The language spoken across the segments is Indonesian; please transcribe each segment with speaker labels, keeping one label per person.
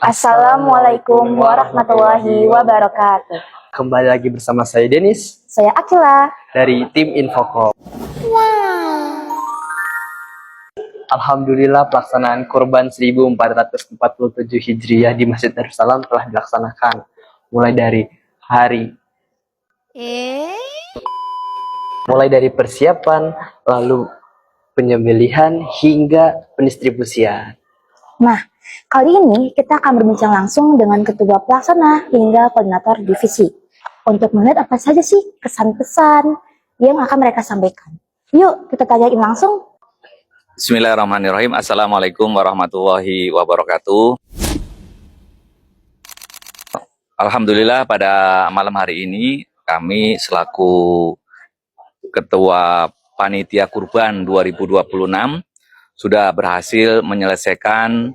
Speaker 1: Assalamualaikum warahmatullahi wabarakatuh.
Speaker 2: Kembali lagi bersama saya Denis.
Speaker 1: Saya Akila
Speaker 2: dari tim Infocom. Alhamdulillah pelaksanaan Kurban 1447 Hijriah di Masjid Darussalam telah dilaksanakan mulai dari persiapan, lalu penyembelihan hingga pendistribusian.
Speaker 1: Nah, kali ini kita akan berbincang langsung dengan Ketua Pelaksana hingga Koordinator Divisi untuk melihat apa saja sih kesan-pesan yang akan mereka sampaikan. Yuk, kita tanyain langsung.
Speaker 3: Bismillahirrahmanirrahim. Assalamualaikum warahmatullahi wabarakatuh. Alhamdulillah pada malam hari ini kami selaku Ketua Panitia Kurban 2026 sudah berhasil menyelesaikan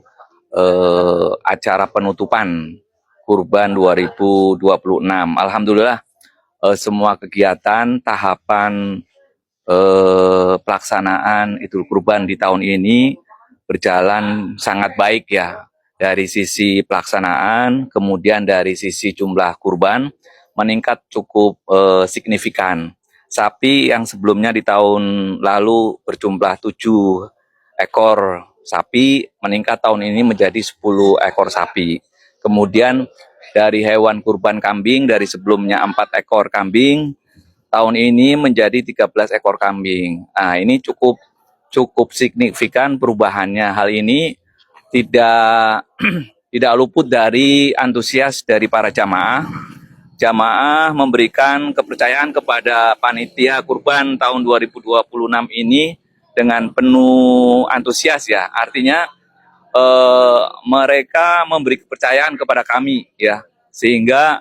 Speaker 3: acara penutupan Kurban 2026. Alhamdulillah semua kegiatan tahapan pelaksanaan Idul Kurban di tahun ini berjalan sangat baik ya, dari sisi pelaksanaan, kemudian dari sisi jumlah kurban meningkat cukup signifikan. Sapi yang sebelumnya di tahun lalu berjumlah 7 ekor sapi meningkat tahun ini menjadi 10 ekor sapi. Kemudian dari hewan kurban kambing, dari sebelumnya 4 ekor kambing tahun ini menjadi 13 ekor kambing. Nah, ini cukup signifikan perubahannya. Hal ini tidak luput dari antusias dari para jamaah. Jamaah memberikan kepercayaan kepada panitia kurban tahun 2026 ini dengan penuh antusias ya. Artinya mereka memberi kepercayaan kepada kami ya, sehingga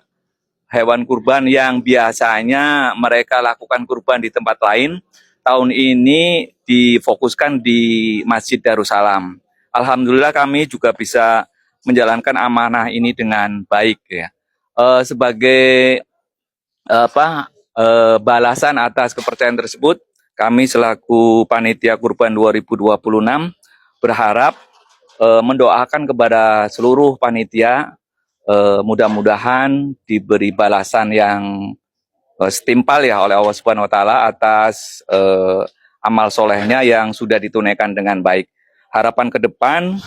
Speaker 3: hewan kurban yang biasanya mereka lakukan kurban di tempat lain, tahun ini difokuskan di Masjid Darussalam. Alhamdulillah kami juga bisa menjalankan amanah ini dengan baik ya. Sebagai balasan atas kepercayaan tersebut, kami selaku Panitia Kurban 2026 berharap mendoakan kepada seluruh panitia, mudah-mudahan diberi balasan yang setimpal ya oleh Allah Subhanahu wa taala atas amal solehnya yang sudah ditunaikan dengan baik. Harapan ke depan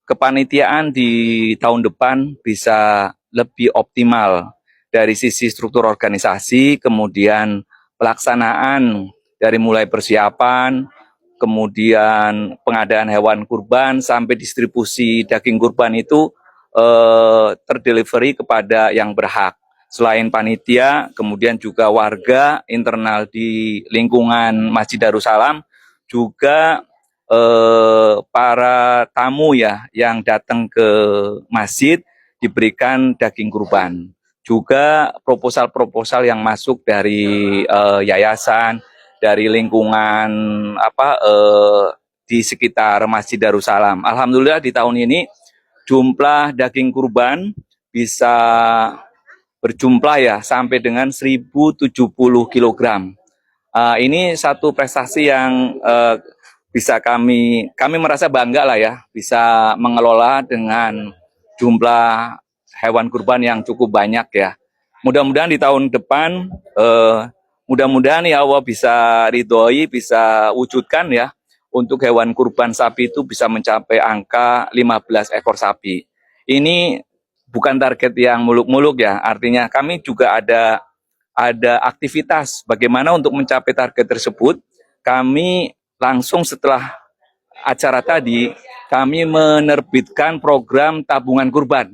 Speaker 3: kepanitiaan di tahun depan bisa lebih optimal dari sisi struktur organisasi, kemudian pelaksanaan dari mulai persiapan, kemudian pengadaan hewan kurban sampai distribusi daging kurban itu terdelivery kepada yang berhak. Selain panitia, kemudian juga warga internal di lingkungan Masjid Darussalam, juga para tamu ya yang datang ke masjid diberikan daging kurban. Juga proposal-proposal yang masuk dari yayasan, dari lingkungan di sekitar Masjid Darussalam. Alhamdulillah di tahun ini jumlah daging kurban bisa berjumlah ya sampai dengan 1070 kg. Ini satu prestasi yang bisa kami merasa bangga lah ya, bisa mengelola dengan jumlah hewan kurban yang cukup banyak ya. Mudah-mudahan di tahun depan mudah-mudahan ya Allah bisa ridhoi, bisa wujudkan ya untuk hewan kurban sapi itu bisa mencapai angka 15 ekor sapi. Ini bukan target yang muluk-muluk ya, artinya kami juga ada aktivitas bagaimana untuk mencapai target tersebut. Kami langsung setelah acara tadi, kami menerbitkan program tabungan kurban.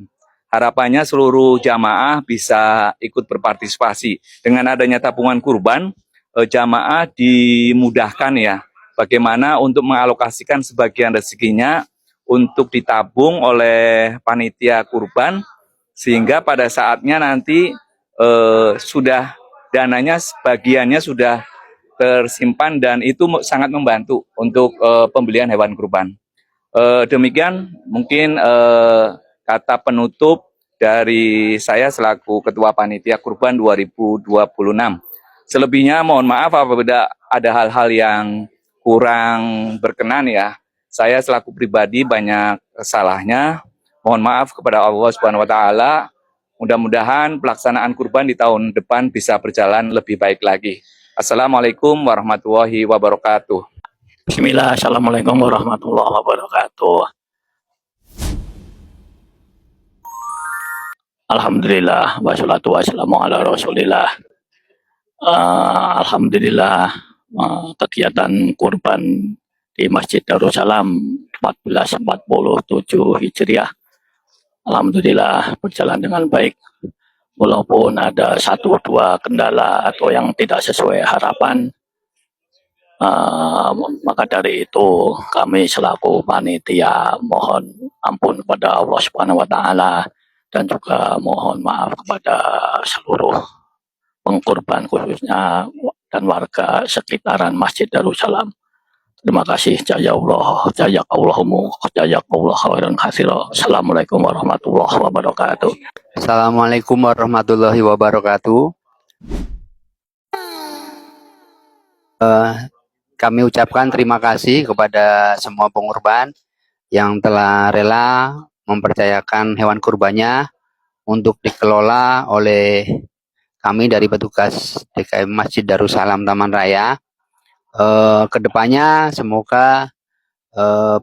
Speaker 3: Harapannya seluruh jamaah bisa ikut berpartisipasi. Dengan adanya tabungan kurban, jamaah dimudahkan ya, bagaimana untuk mengalokasikan sebagian rezekinya untuk ditabung oleh panitia kurban, sehingga pada saatnya nanti sudah dananya sebagiannya sudah tersimpan dan itu sangat membantu untuk pembelian hewan kurban. Demikian mungkin kata penutup dari saya selaku Ketua Panitia Kurban 2026. Selebihnya mohon maaf apabila ada hal-hal yang kurang berkenan ya. Saya selaku pribadi banyak salahnya. Mohon maaf kepada Allah Subhanahu wa taala. Mudah-mudahan pelaksanaan kurban di tahun depan bisa berjalan lebih baik lagi. Assalamualaikum warahmatullahi wabarakatuh.
Speaker 4: Bismillah, Assalamualaikum warahmatullahi wabarakatuh. Alhamdulillah, wassalatu wassalamu ala rasulillah. Alhamdulillah, kegiatan kurban di Masjid Darussalam 1447 Hijriah. Alhamdulillah berjalan dengan baik. Walaupun ada satu dua kendala atau yang tidak sesuai harapan, maka dari itu kami selaku panitia mohon ampun kepada Allah Subhanahu wa taala dan juga mohon maaf kepada seluruh pengkorban khususnya dan warga sekitaran Masjid Darussalam. Terima kasih. Jaya Allah, jaya Allahumu, jaya Allah khairan katsira. Assalamualaikum warahmatullahi wabarakatuh.
Speaker 2: Assalamualaikum warahmatullahi wabarakatuh. Kami ucapkan terima kasih kepada semua pengorban yang telah rela mempercayakan hewan kurbannya untuk dikelola oleh kami dari petugas DKM Masjid Darussalam Taman Raya. Kedepannya semoga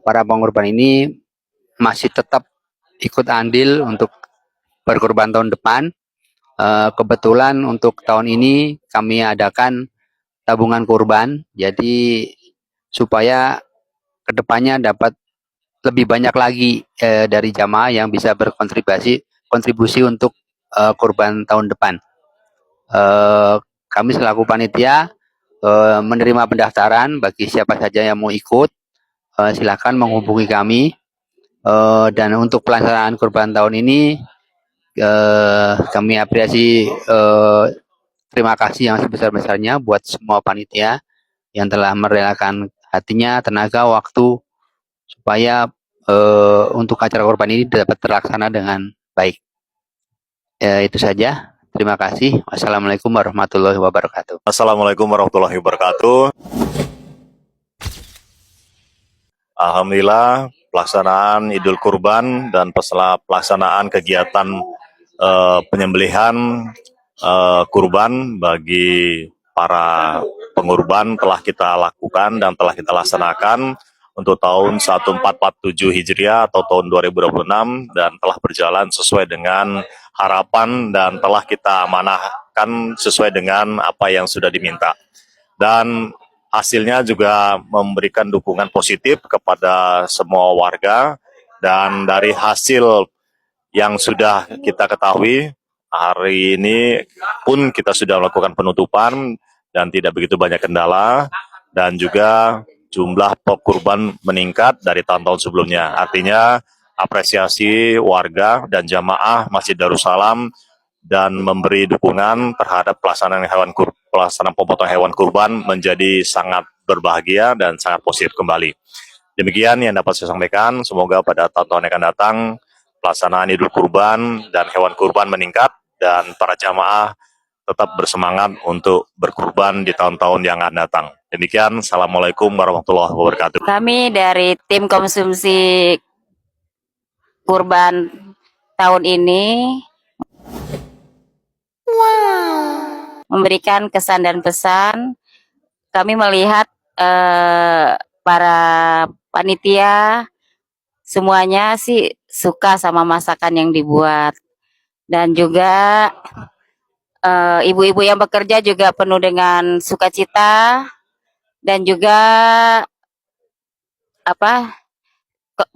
Speaker 2: para pengorban ini masih tetap ikut andil untuk berkurban tahun depan. Kebetulan untuk tahun ini kami adakan tabungan kurban, jadi supaya kedepannya dapat lebih banyak lagi dari jamaah yang bisa kontribusi untuk kurban tahun depan. Kami selaku panitia menerima pendaftaran bagi siapa saja yang mau ikut, silakan menghubungi kami. Dan untuk pelaksanaan kurban tahun ini kami apresiasi, terima kasih yang sebesar-besarnya buat semua panitia yang telah merelakan hatinya, tenaga, waktu supaya untuk acara kurban ini dapat terlaksana dengan baik. Itu saja. Terima kasih. Wassalamualaikum warahmatullahi wabarakatuh.
Speaker 5: Assalamualaikum warahmatullahi wabarakatuh. Alhamdulillah pelaksanaan Idul Kurban dan pelaksanaan kegiatan penyembelihan kurban bagi para pengurban telah kita lakukan dan telah kita laksanakan untuk tahun 1447 Hijriah atau tahun 2026 dan telah berjalan sesuai dengan harapan dan telah kita amanahkan sesuai dengan apa yang sudah diminta. Dan hasilnya juga memberikan dukungan positif kepada semua warga, dan dari hasil yang sudah kita ketahui hari ini pun kita sudah melakukan penutupan dan tidak begitu banyak kendala, dan juga jumlah kurban meningkat dari tahun-tahun sebelumnya. Artinya apresiasi warga dan jamaah Masjid Darussalam dan memberi dukungan terhadap pelaksanaan pemotongan hewan kurban menjadi sangat berbahagia dan sangat positif kembali. Demikian yang dapat saya sampaikan. Semoga pada tahun-tahun yang akan datang pelaksanaan Idul Kurban dan hewan kurban meningkat dan para jamaah tetap bersemangat untuk berkurban di tahun-tahun yang akan datang. Demikian, Assalamualaikum warahmatullahi wabarakatuh.
Speaker 6: Kami dari tim konsumsi kurban tahun ini memberikan kesan dan pesan. Kami melihat para panitia semuanya sih suka sama masakan yang dibuat, dan juga ibu-ibu yang bekerja juga penuh dengan sukacita dan juga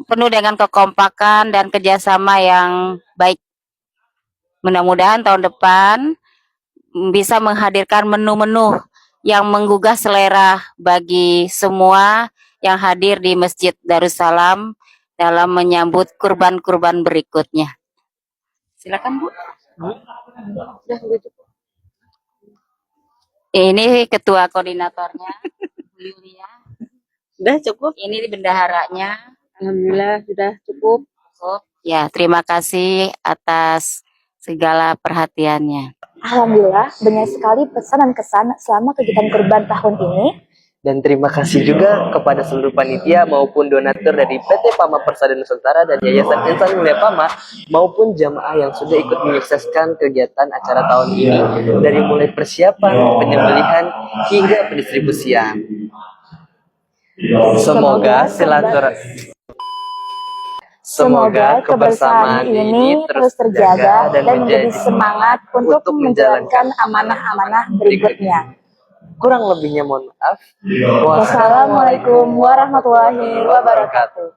Speaker 6: penuh dengan kekompakan dan kerjasama yang baik. Mudah-mudahan tahun depan bisa menghadirkan menu-menu yang menggugah selera bagi semua yang hadir di Masjid Darussalam dalam menyambut kurban-kurban berikutnya. Silakan Bu. Ini ketua koordinatornya, Bu Yulia.
Speaker 7: Sudah cukup?
Speaker 6: Ini bendaharanya.
Speaker 7: Alhamdulillah sudah cukup.
Speaker 6: Ya, terima kasih atas segala perhatiannya.
Speaker 1: Alhamdulillah, banyak sekali pesan dan kesan selama kegiatan kurban tahun ini.
Speaker 8: Dan terima kasih juga kepada seluruh panitia maupun donatur dari PT Pama Persada Nusantara dan Yayasan Insan Mulia Pama maupun jamaah yang sudah ikut menyukseskan kegiatan acara tahun ini dari mulai persiapan, penyembelihan hingga pendistribusian. Semoga kebersamaan ini terus terjaga dan menjadi semangat untuk menjalankan amanah-amanah berikutnya. Kurang lebihnya mohon maaf.
Speaker 1: Wassalamualaikum warahmatullahi wabarakatuh.